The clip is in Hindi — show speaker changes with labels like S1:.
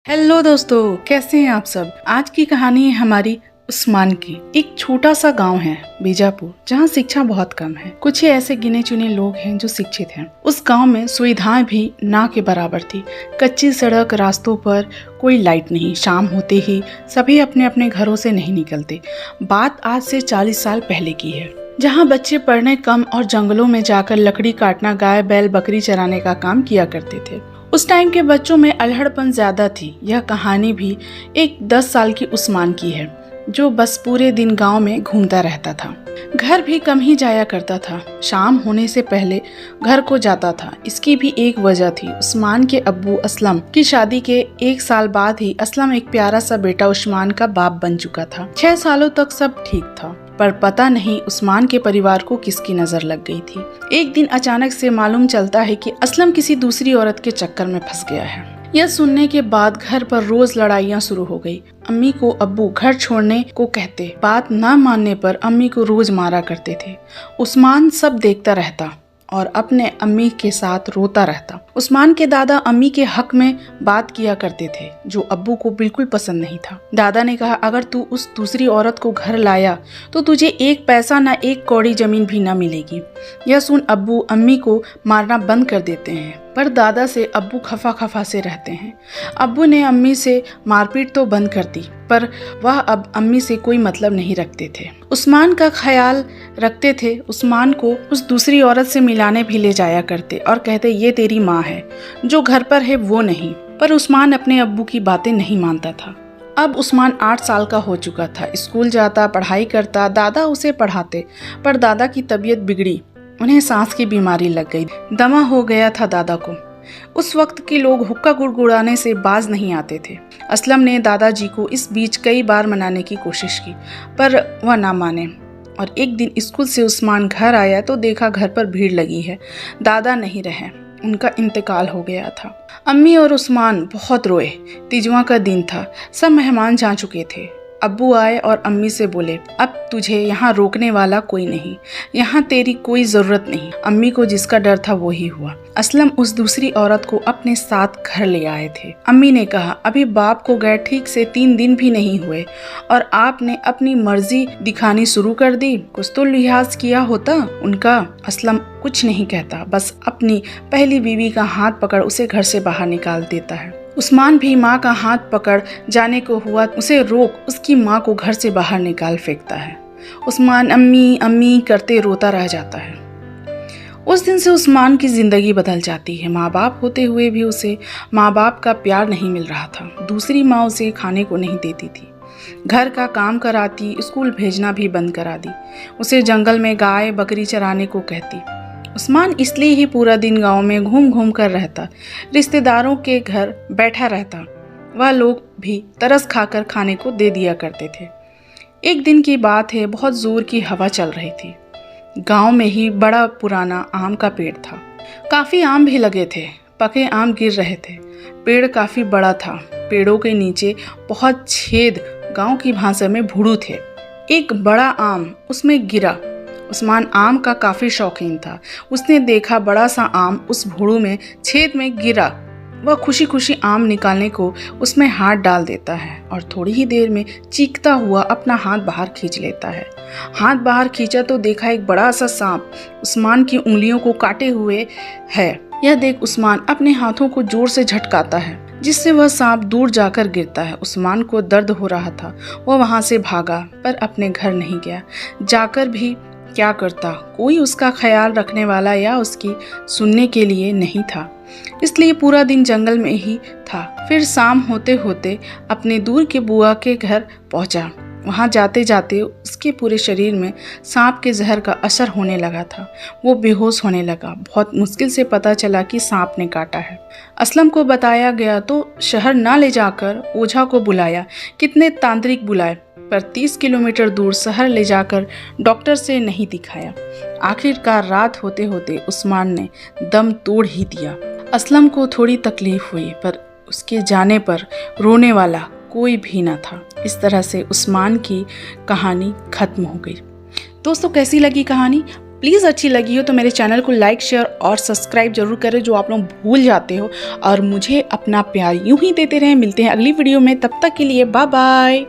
S1: हेलो दोस्तों, कैसे हैं आप सब। आज की कहानी है हमारी उस्मान की। एक छोटा सा गांव है बीजापुर, जहां शिक्षा बहुत कम है। कुछ ही ऐसे गिने चुने लोग हैं जो शिक्षित हैं। उस गांव में सुविधाएं भी ना के बराबर थी। कच्ची सड़क, रास्तों पर कोई लाइट नहीं। शाम होते ही सभी अपने अपने घरों से नहीं निकलते। बात आज से 40 साल पहले की है, जहाँ बच्चे पढ़ने कम और जंगलों में जाकर लकड़ी काटना, गाय बैल बकरी चराने का काम किया करते थे। उस टाइम के बच्चों में अल्हड़पन ज्यादा थी। यह कहानी भी एक 10 साल की उस्मान की है, जो बस पूरे दिन गांव में घूमता रहता था। घर भी कम ही जाया करता था। शाम होने से पहले घर को जाता था। इसकी भी एक वजह थी। उस्मान के अब्बू असलम की शादी के 1 साल बाद ही असलम एक प्यारा सा बेटा उस्मान का बाप बन चुका था। 6 सालों तक सब ठीक था, पर पता नहीं उस्मान के परिवार को किसकी नजर लग गई थी। एक दिन अचानक से मालूम चलता है कि असलम किसी दूसरी औरत के चक्कर में फंस गया है। यह सुनने के बाद घर पर रोज लड़ाइयाँ शुरू हो गई। अम्मी को अब्बू घर छोड़ने को कहते। बात न मानने पर अम्मी को रोज मारा करते थे। उस्मान सब देखता रहता और अपने अम्मी के साथ रोता रहता। उस्मान के दादा अम्मी के हक में बात किया करते थे, जो अब्बू को बिल्कुल पसंद नहीं था। दादा ने कहा, अगर तू उस दूसरी औरत को घर लाया तो तुझे 1 पैसा न 1 कौड़ी जमीन भी न मिलेगी। यह सुन अब्बू अम्मी को मारना बंद कर देते हैं, पर दादा से अब्बू खफा खफा से रहते हैं। अब्बू ने अम्मी से मारपीट तो बंद कर दी, पर वह अब अम्मी से कोई मतलब नहीं रखते थे। उस्मान का ख्याल रखते थे। उस्मान को उस दूसरी औरत से मिलाने भी ले जाया करते और कहते, ये तेरी माँ है, जो घर पर है वो नहीं। पर उस्मान अपने अब्बू की बातें नहीं मानता था। अब उस्मान 8 साल का हो चुका था। स्कूल जाता, पढ़ाई करता, दादा उसे पढ़ाते, पर दादा की तबीयत बिगड़ी। उन्हें सांस की बीमारी लग गई। दमा हो गया था दादा को। उस वक्त के लोग हुक्का गुड़गुड़ाने से बाज नहीं आते थे। असलम ने दादाजी को इस बीच कई बार मनाने की कोशिश की, पर वह ना माने। और एक दिन स्कूल से उस्मान घर आया तो देखा घर पर भीड़ लगी है। दादा नहीं रहे, उनका इंतकाल हो गया था। अम्मी और उस्मान बहुत रोए। तिजवा का दिन था, सब मेहमान जा चुके थे। अब्बू आए और अम्मी से बोले, अब तुझे यहाँ रोकने वाला कोई नहीं, यहाँ तेरी कोई जरूरत नहीं। अम्मी को जिसका डर था वो ही हुआ। असलम उस दूसरी औरत को अपने साथ घर ले आए थे। अम्मी ने कहा, अभी बाप को गए ठीक से 3 दिन भी नहीं हुए और आपने अपनी मर्जी दिखानी शुरू कर दी। कुछ तो लिहाज किया होता उनका। असलम कुछ नहीं कहता, बस अपनी पहली बीवी का हाथ पकड़ उसे घर से बाहर निकाल देता है। उस्मान भी माँ का हाथ पकड़ जाने को हुआ, उसे रोक उसकी माँ को घर से बाहर निकाल फेंकता है। उस्मान अम्मी अम्मी करते रोता रह जाता है। उस दिन से उस्मान की जिंदगी बदल जाती है। माँ बाप होते हुए भी उसे माँ बाप का प्यार नहीं मिल रहा था। दूसरी माँ उसे खाने को नहीं देती थी, घर का काम कराती, स्कूल भेजना भी बंद करा दी। उसे जंगल में गाय बकरी चराने को कहती। उस्मान इसलिए ही पूरा दिन गांव में घूम घूम कर रहता, रिश्तेदारों के घर बैठा रहता। वह लोग भी तरस खाकर खाने को दे दिया करते थे। एक दिन की बात है, बहुत जोर की हवा चल रही थी। गांव में ही बड़ा पुराना आम का पेड़ था। काफी आम भी लगे थे, पके आम गिर रहे थे। पेड़ काफी बड़ा था। पेड़ों के नीचे बहुत छेद, गांव की भाषा में भुड़ू थे। एक बड़ा आम उसमें गिरा। उस्मान आम का काफी शौकीन था। उसने देखा बड़ा सा आम उस भुड़ू में छेद में गिरा। वह खुशी खुशी आम निकालने को उसमें हाथ डाल देता है और थोड़ी ही देर में चीखता हुआ अपना हाथ बाहर खींच लेता है। हाथ बाहर खींचा तो देखा एक बड़ा सा सांप उस्मान की उंगलियों को काटे हुए है। यह देख उस्मान अपने हाथों को जोर से झटकाता है, जिससे वह सांप दूर जाकर गिरता है। उस्मान को दर्द हो रहा था। वह वहां से भागा, पर अपने घर नहीं गया। जाकर भी क्या करता, कोई उसका ख्याल रखने वाला या उसकी सुनने के लिए नहीं था। इसलिए पूरा दिन जंगल में ही था। फिर शाम होते होते अपने दूर के बुआ के घर पहुंचा। वहां जाते जाते उसके पूरे शरीर में सांप के जहर का असर होने लगा था। वो बेहोश होने लगा। बहुत मुश्किल से पता चला कि सांप ने काटा है। असलम को बताया गया तो शहर ना ले जाकर ओझा को बुलाया। कितने तांत्रिक बुलाए, पर 30 किलोमीटर दूर शहर ले जाकर डॉक्टर से नहीं दिखाया। आखिरकार रात होते होते उस्मान ने दम तोड़ ही दिया। असलम को थोड़ी तकलीफ हुई, पर उसके जाने पर रोने वाला कोई भी न था। इस तरह से उस्मान की कहानी खत्म हो गई। दोस्तों, कैसी लगी कहानी? प्लीज़ अच्छी लगी हो तो मेरे चैनल को लाइक शेयर और सब्सक्राइब जरूर करें, जो आप लोग भूल जाते हो। और मुझे अपना प्यार यूं ही देते रहें। मिलते हैं अगली वीडियो में, तब तक के लिए बाय बाय।